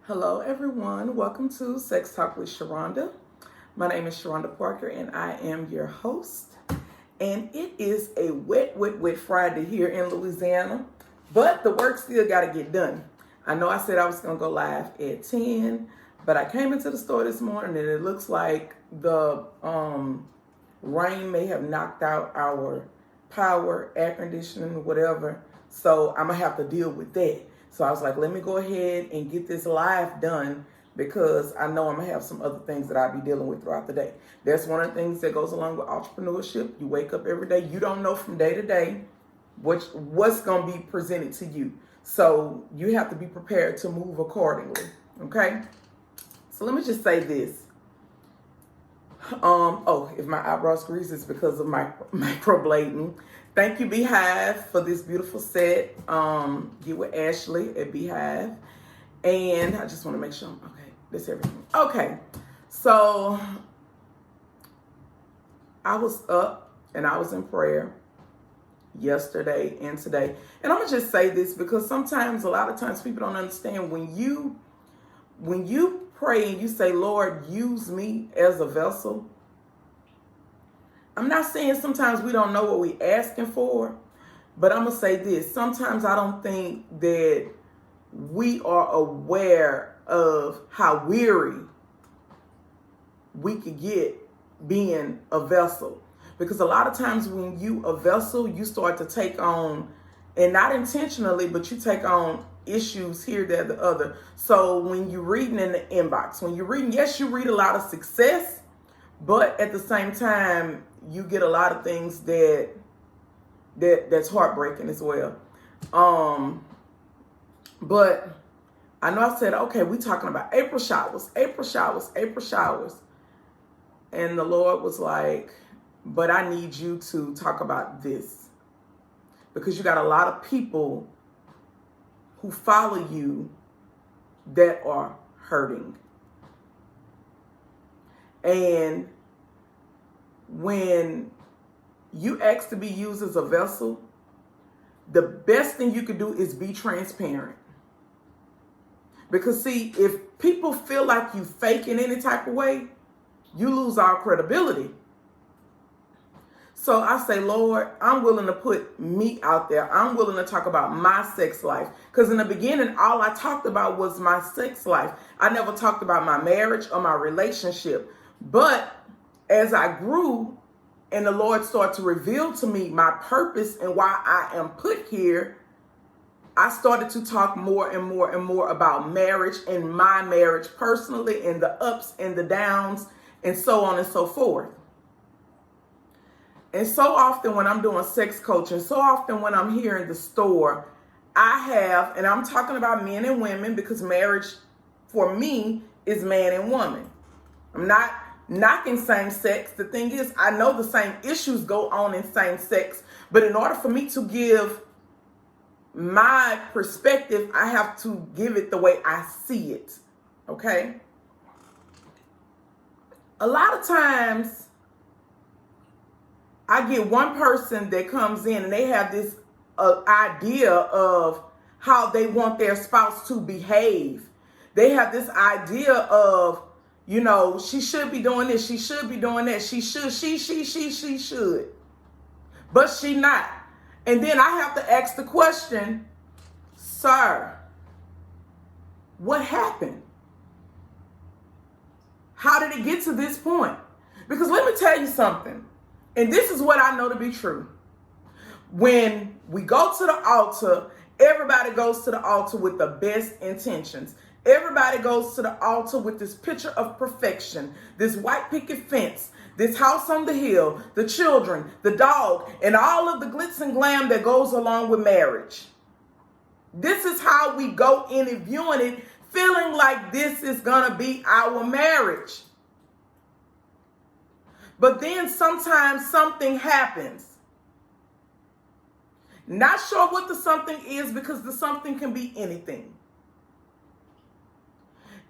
Hello, everyone. Welcome to Sex Talk with Sharonda. My name is Sharonda Parker, and I am your host. And it is a wet Friday here in Louisiana, but the work still got to get done. I know I said I was going to go live at 10, but I came into the store this morning, and it looks like the rain may have knocked out our power, air conditioning, whatever. So I'm going to have to deal with that. So I was like, let me go ahead and get this live done because I know I'm going to have some other things that I'll be dealing with throughout the day. That's one of the things that goes along with entrepreneurship. You wake up every day. You don't know from day to day what's going to be presented to you. So you have to be prepared to move accordingly. Okay? So let me just say this. If my eyebrows grease, it's because of my microblading. Thank you, Beehive, for this beautiful set. Get with Ashley at Beehive. And I just want to make sure, okay, that's everything. Okay, so I was up and I was in prayer yesterday and today. And I'm going to just say this because sometimes, a lot of times people don't understand when you pray and you say, Lord, use me as a vessel. I'm not saying sometimes we don't know what we're asking for, but I'm going to say this. Sometimes I don't think that we are aware of how weary we could get being a vessel. Because a lot of times when you a vessel, you start to take on, and not intentionally, but you take on issues here, there, the other. So when you're reading in the inbox, when you're reading, yes, you read a lot of success, but at the same time, you get a lot of things that's heartbreaking as well. But I know I said, okay, we're talking about April showers. And the Lord was like, but I need you to talk about this. Because you got a lot of people who follow you that are hurting. And when you ask to be used as a vessel, the best thing you could do is be transparent. Because see, if people feel like you fake in any type of way, you lose all credibility. So I say, Lord, I'm willing to put me out there. I'm willing to talk about my sex life. Because in the beginning, all I talked about was my sex life. I never talked about my marriage or my relationship. But as I grew and the Lord started to reveal to me my purpose and why I am put here, I started to talk more and more about marriage and my marriage personally, and the ups and the downs and so on and so forth. And so often when I'm doing sex coaching, so often when I'm here in the store, and I'm talking about men and women because marriage for me is man and woman. I'm not knocking same sex. The thing is, I know the same issues go on in same sex, but in order for me to give my perspective, I have to give it the way I see it. Okay? A lot of times I get one person that comes in and they have this idea of how they want their spouse to behave. They have this idea of, she should be doing this, she should be doing that, she should. But she not. And then I have to ask the question, sir, what happened? How did it get to this point? Because let me tell you something, and this is what I know to be true. When we go to the altar, everybody goes to the altar with the best intentions. Everybody goes to the altar with this picture of perfection, this white picket fence, this house on the hill, the children, the dog, and all of the glitz and glam that goes along with marriage. This is how we go in and viewing it, feeling like this is going to be our marriage. But then sometimes something happens. Not sure what the something is because the something can be anything.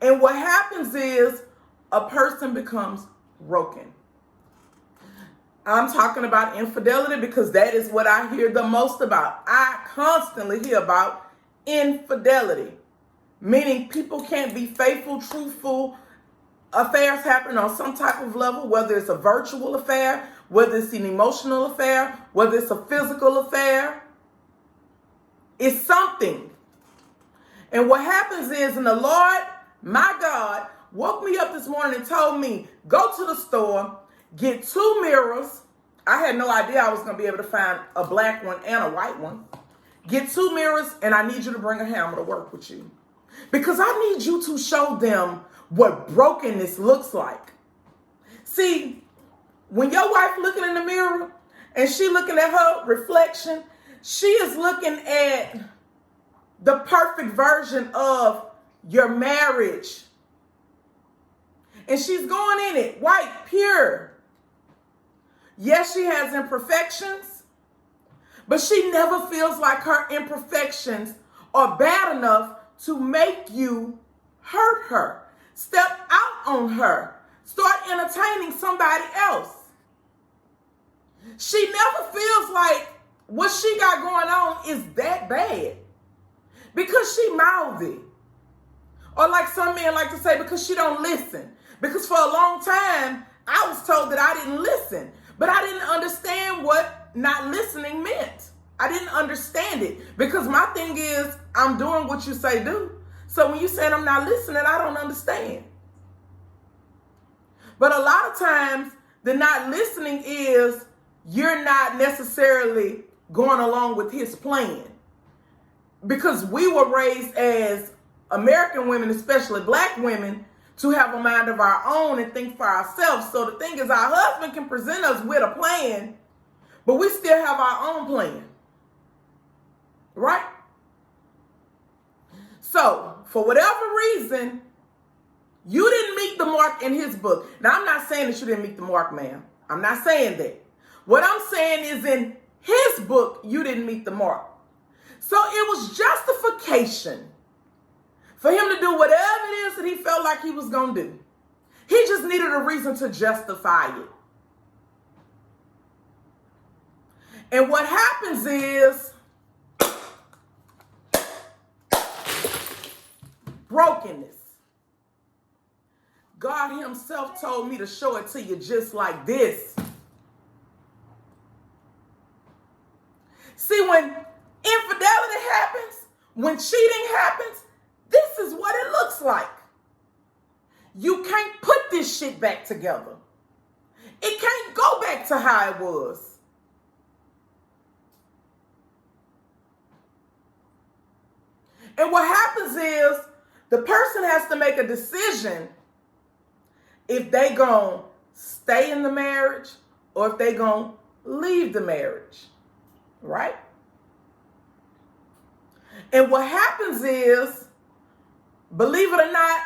And what happens is a person becomes broken. I'm talking about infidelity because that is what I hear the most about. I constantly hear about infidelity. meaning people can't be faithful, truthful. Affairs happen on some type of level, whether it's a virtual affair, whether it's an emotional affair, whether it's a physical affair. It's something. And what happens is, and the Lord, my God, woke me up this morning and told me, go to the store, get 2 mirrors. I had no idea I was going to be able to find a black one and a white one. Get 2 mirrors, and I need you to bring a hammer to work with you. Because I need you to show them what brokenness looks like. See, when your wife looking in the mirror and she looking at her reflection, she is looking at the perfect version of your marriage. And she's going in it white, pure. Yes, she has imperfections, but she never feels like her imperfections are bad enough to make you hurt her. Step out on her. Start entertaining somebody else. She never feels like what she got going on is that bad because she mouthy. Or like some men like to say, because she don't listen. Because for a long time, I was told that I didn't listen. But I didn't understand what not listening meant. I didn't understand it. Because my thing is, I'm doing what you say do. So when you saying I'm not listening, I don't understand. But a lot of times, the not listening is you're not necessarily going along with his plan. Because we were raised as American women, especially black women, to have a mind of our own and think for ourselves. So the thing is, our husband can present us with a plan, but we still have our own plan. Right? So, for whatever reason, you didn't meet the mark in his book. Now, I'm not saying that you didn't meet the mark, ma'am. I'm not saying that. What I'm saying is in his book, you didn't meet the mark. So it was justification for him to do whatever it is that he felt like he was going to do. He just needed a reason to justify it. And what happens is brokenness. God himself told me to show it to you just like this. See, when infidelity happens, when cheating happens, this is what it looks like. You can't put this shit back together. It can't go back to how it was. And what happens is the person has to make a decision if they gonna stay in the marriage or if they gonna leave the marriage, right? And what happens is, believe it or not,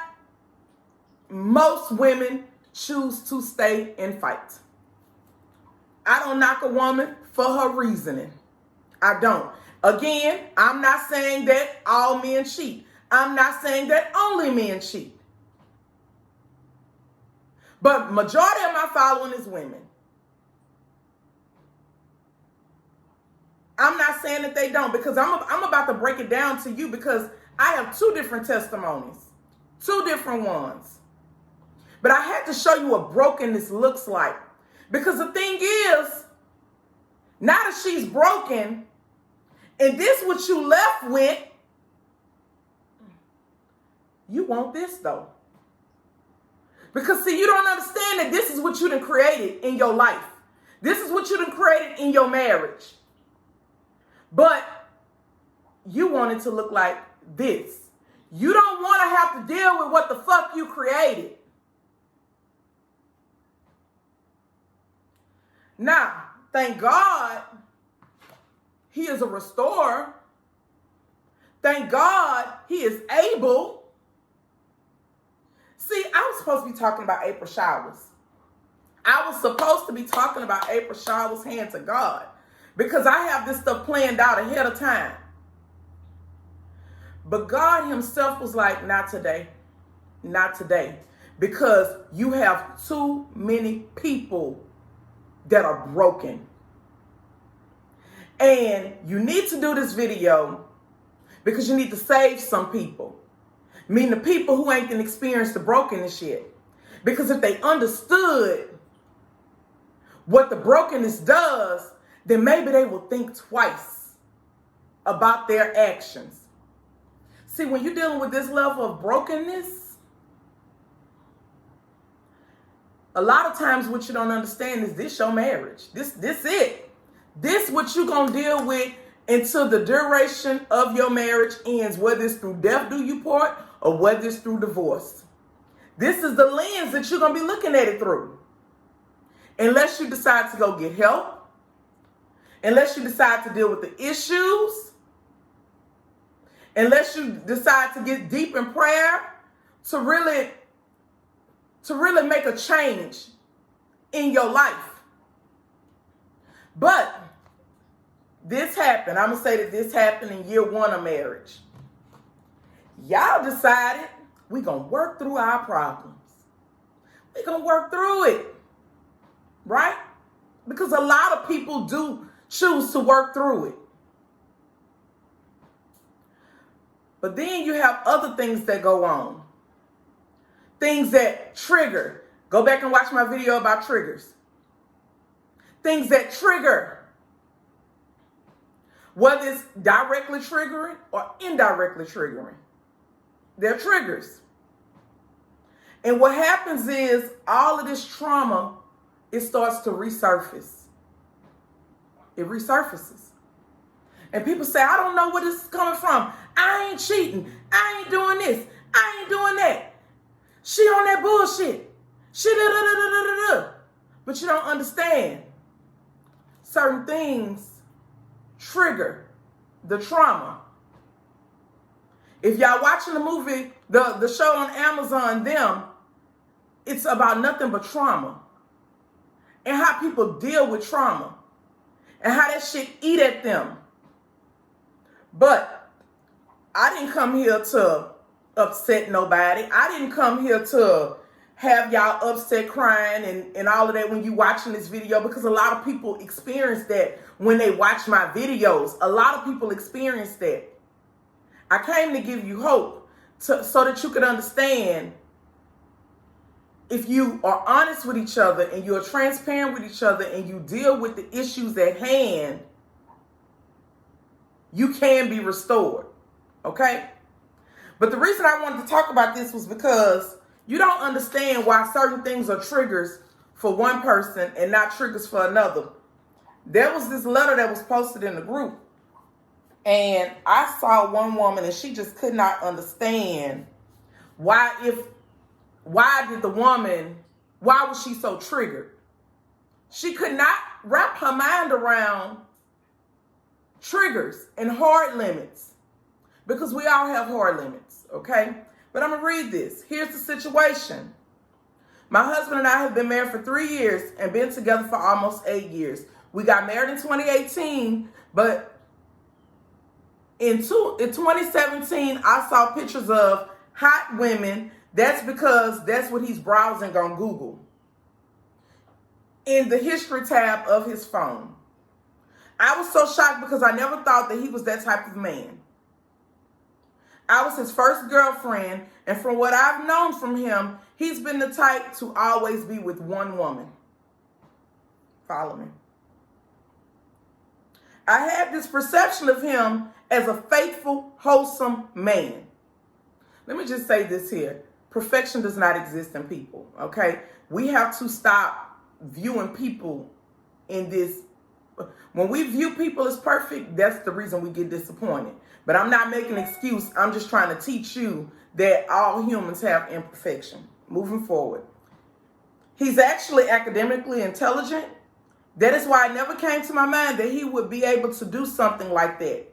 most women choose to stay and fight. I don't knock a woman for her reasoning. I don't. Again, I'm not saying that all men cheat. I'm not saying that only men cheat. But majority of my following is women. I'm not saying that they don't, because I'm about to break it down to you, because I have 2 different testimonies, 2 different ones. But I had to show you what brokenness looks like. Because the thing is, now that she's broken, and this what you left with, you want this though. Because see, you don't understand that this is what you done created in your life. This is what you done created in your marriage. But you want it to look like this. You don't want to have to deal with what the fuck you created. Now, thank God, he is a restorer. Thank God, he is able. See, I was supposed to be talking about April showers. I was supposed to be talking about April showers, hand to God. Because I have this stuff planned out ahead of time. But God himself was like, not today. Not today. Because you have too many people that are broken. And you need to do this video because you need to save some people. Meaning the people who ain't experienced the brokenness yet. Because if they understood what the brokenness does, then maybe they will think twice about their actions. See, when you're dealing with this level of brokenness, a lot of times what you don't understand is this your marriage. This it. This what you gonna deal with until the duration of your marriage ends, whether it's through death do you part or whether it's through divorce. This is the lens that you're gonna be looking at it through. Unless you decide to go get help, unless you decide to deal with the issues, unless you decide to get deep in prayer to really make a change in your life. But this happened. I'm going to say that this happened in year 1 of marriage. Y'all decided we're going to work through our problems. We're going to work through it. Right? Because a lot of people do choose to work through it. But then you have other things that go on. Things that trigger. Go back and watch my video about triggers. Things that trigger. Whether it's directly triggering or indirectly triggering. They're triggers. And what happens is all of this trauma, it starts to resurface. It resurfaces. And people say, I don't know where this is coming from. I ain't cheating. I ain't doing this. I ain't doing that. She on that bullshit. She da-da-da-da-da-da. But you don't understand. Certain things trigger the trauma. If y'all watching the movie, the show on Amazon, Them, it's about nothing but trauma. And how people deal with trauma. And how that shit eat at them. But I didn't come here to upset nobody. I didn't come here to have y'all upset crying and all of that when you watching this video, because a lot of people experience that when they watch my videos. A lot of people experience that. I came to give you hope so that you could understand, if you are honest with each other and you're transparent with each other and you deal with the issues at hand, you can be restored. Okay? But the reason I wanted to talk about this was because you don't understand why certain things are triggers for one person and not triggers for another. There was this letter that was posted in the group, and I saw one woman and she just could not understand why was she so triggered? She could not wrap her mind around triggers and hard limits, because we all have hard limits, okay? But I'm going to read this. Here's the situation. My husband and I have been married for 3 years and been together for almost 8 years. We got married in 2018, but in 2017, I saw pictures of hot women. That's because that's what he's browsing on Google in the history tab of his phone. I was so shocked because I never thought that he was that type of man. I was his first girlfriend, and from what I've known from him, he's been the type to always be with one woman. Follow me. I had this perception of him as a faithful, wholesome man. Let me just say this here. Perfection does not exist in people, okay? We have to stop viewing people in this. When we view people as perfect, that's the reason we get disappointed. But I'm not making an excuse. I'm just trying to teach you that all humans have imperfection. Moving forward. He's actually academically intelligent. That is why it never came to my mind that he would be able to do something like that.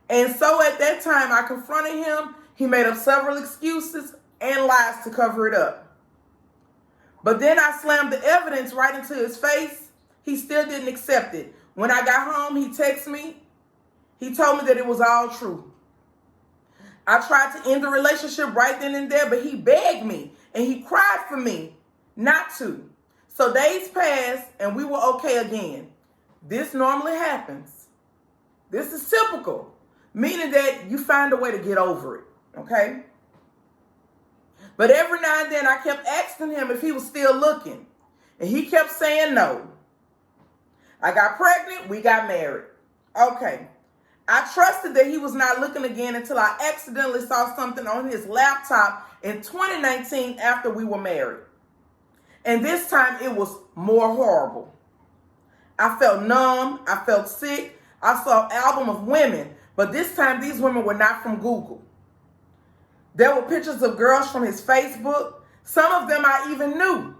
And so at that time, I confronted him. He made up several excuses and lies to cover it up. But then I slammed the evidence right into his face. He still didn't accept it. When I got home, he texted me. He told me that it was all true. I tried to end the relationship right then and there, but he begged me and he cried for me not to. So days passed and we were okay again. This normally happens. This is typical, meaning that you find a way to get over it, okay? But every now and then I kept asking him if he was still looking. And he kept saying no. I got pregnant. We got married. Okay. I trusted that he was not looking again until I accidentally saw something on his laptop in 2019 after we were married. And this time it was more horrible. I felt numb. I felt sick. I saw an album of women, but this time these women were not from Google. There were pictures of girls from his Facebook. Some of them I even knew.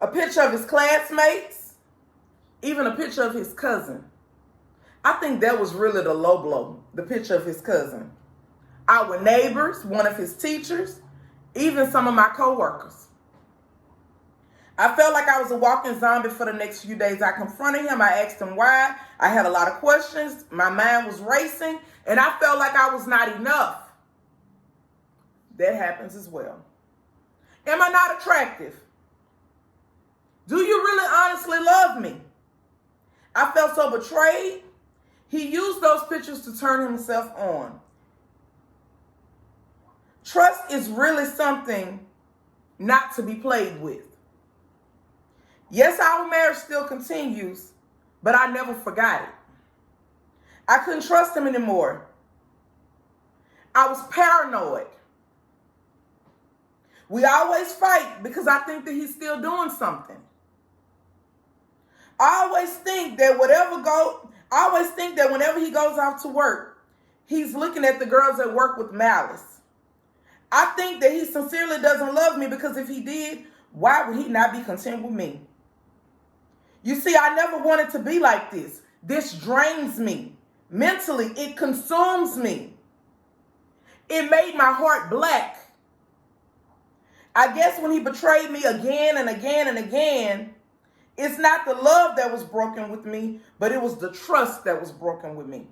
A picture of his classmates, even a picture of his cousin. I think that was really the low blow, the picture of his cousin. Our neighbors, one of his teachers, even some of my coworkers. I felt like I was a walking zombie for the next few days. I confronted him. I asked him why. I had a lot of questions. My mind was racing, and I felt like I was not enough. That happens as well. Am I not attractive? Do you really honestly love me? I felt so betrayed. He used those pictures to turn himself on. Trust is really something not to be played with. Yes, our marriage still continues, but I never forgot it. I couldn't trust him anymore. I was paranoid. We always fight because I think that he's still doing something. I always think that whenever he goes out to work, he's looking at the girls at work with malice. I think that he sincerely doesn't love me because if he did, why would he not be content with me? You see, I never wanted to be like this. This drains me. Mentally, it consumes me. It made my heart black. I guess when he betrayed me again and again and again, it's not the love that was broken with me, but it was the trust that was broken with me.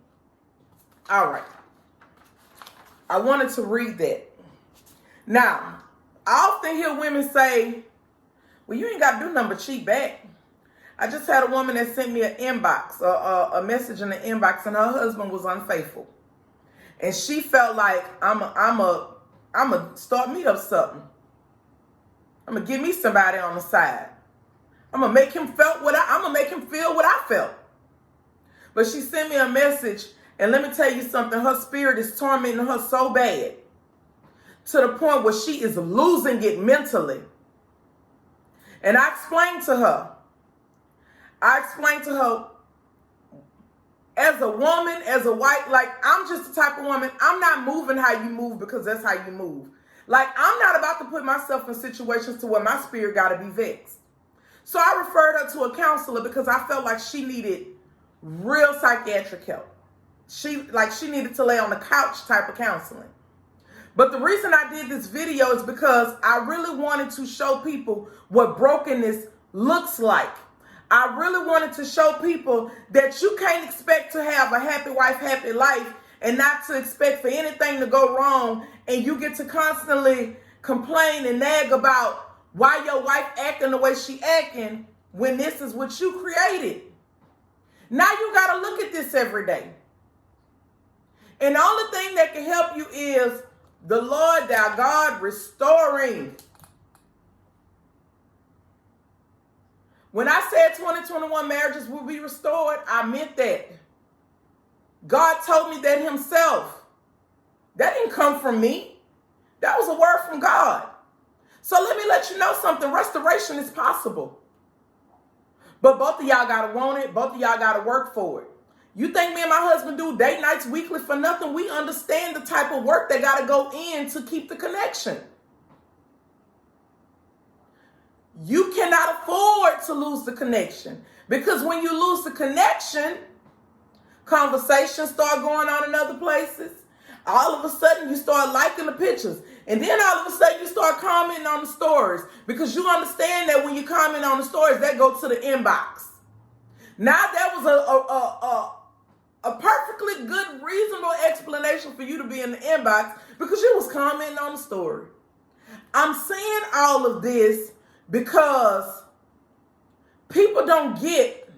All right. I wanted to read that. Now, I often hear women say, well, you ain't got to do nothing but cheat back. I just had a woman that sent me an inbox, a message in the inbox, and her husband was unfaithful. And she felt like I'm a start me up something. I'm going to give me somebody on the side. I'm gonna make him feel what I felt. But she sent me a message, and let me tell you something. Her spirit is tormenting her so bad to the point where she is losing it mentally. And I explained to her, as a woman, as a wife, like I'm just the type of woman, I'm not moving how you move because that's how you move. Like I'm not about to put myself in situations to where my spirit gotta be vexed. So I referred her to a counselor because I felt like she needed real psychiatric help. She needed to lay on the couch type of counseling. But the reason I did this video is because I really wanted to show people what brokenness looks like. I really wanted to show people that you can't expect to have a happy wife, happy life, and not to expect for anything to go wrong, and you get to constantly complain and nag about why your wife acting the way she acting when this is what you created. Now you got to look at this every day. And the only thing that can help you is the Lord thy God restoring. When I said 2021 marriages will be restored, I meant that. God told me that himself. That didn't come from me. That was a word from God. So let me let you know something. Restoration is possible. But both of y'all got to want it. Both of y'all got to work for it. You think me and my husband do date nights weekly for nothing? We understand the type of work that got to go in to keep the connection. You cannot afford to lose the connection. Because when you lose the connection, conversations start going on in other places. All of a sudden, you start liking the pictures. And then all of a sudden, you start commenting on the stories. Because you understand that when you comment on the stories, that goes to the inbox. Now, that was a perfectly good, reasonable explanation for you to be in the inbox because you was commenting on the story. I'm saying all of this because people don't get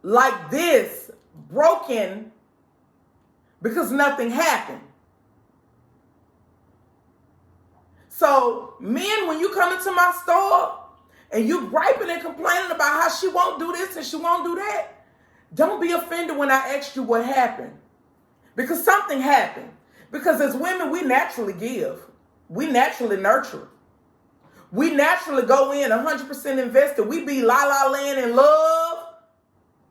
like this broken because nothing happened. So men, when you come into my store and you griping and complaining about how she won't do this and she won't do that, don't be offended when I ask you what happened. Because something happened. Because as women, we naturally give. We naturally nurture. We naturally go in 100% invested. We be la land in love.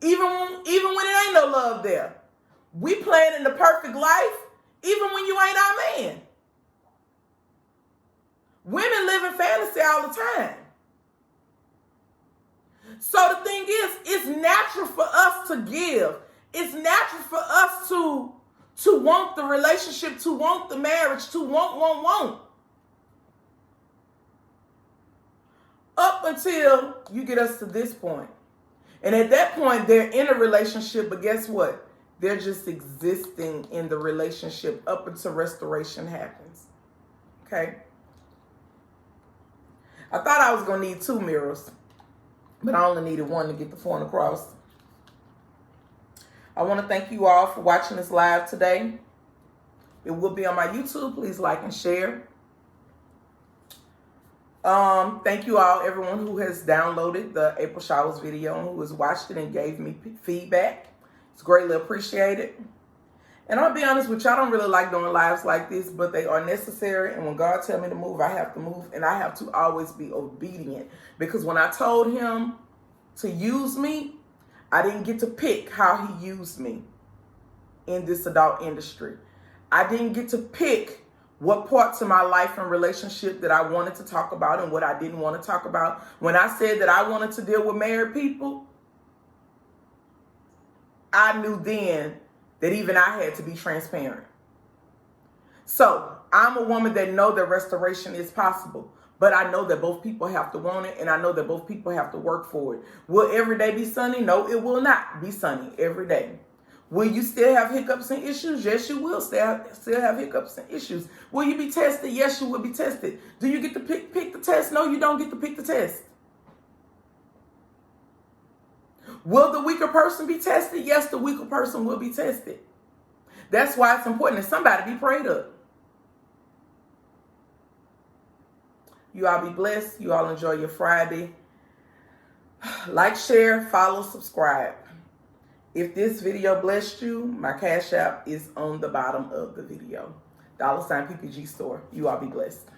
Even when it ain't no love there. We planning the perfect life even when you ain't our man. Women live in fantasy all the time. So the thing is, it's natural for us to give. It's natural for us to want the relationship, to want the marriage, to want. Up until you get us to this point. And at that point, they're in a relationship, but guess what? They're just existing in the relationship up until restoration happens. Okay? I thought I was going to need 2 mirrors, but I only needed 1 to get the point across. I want to thank you all for watching this live today. It will be on my YouTube. Please like and share. Thank you all, everyone who has downloaded the April Showers video and who has watched it and gave me feedback. It's greatly appreciated. And I'll be honest with you, I don't really like doing lives like this, but they are necessary. And when God tells me to move, I have to move. And I have to always be obedient. Because when I told him to use me, I didn't get to pick how he used me in this adult industry. I didn't get to pick what parts of my life and relationship that I wanted to talk about and what I didn't want to talk about. When I said that I wanted to deal with married people, I knew then that even I had to be transparent. So I'm a woman that knows that restoration is possible, but I know that both people have to want it, and I know that both people have to work for it. Will every day be sunny? No, it will not be sunny every day. Will you still have hiccups and issues? Yes, you will still have hiccups and issues. Will you be tested? Yes, you will be tested. Do you get to pick the test? No, you don't get to pick the test. Will the weaker person be tested? Yes, the weaker person will be tested. That's why it's important that somebody be prayed up. You all be blessed. You all enjoy your Friday. Like, share, follow, subscribe. If this video blessed you, my Cash App is on the bottom of the video. $PPG store. You all be blessed.